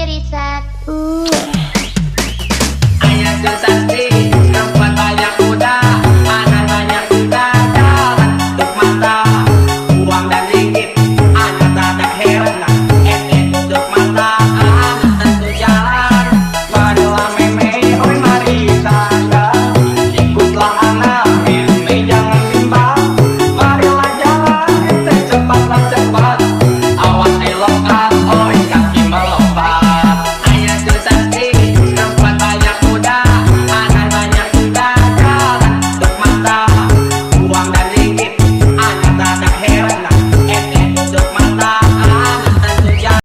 riset. Ayah sensasi, tempat banyak kuda, anak banyak juga jalan untuk mata, uang dan ringgit.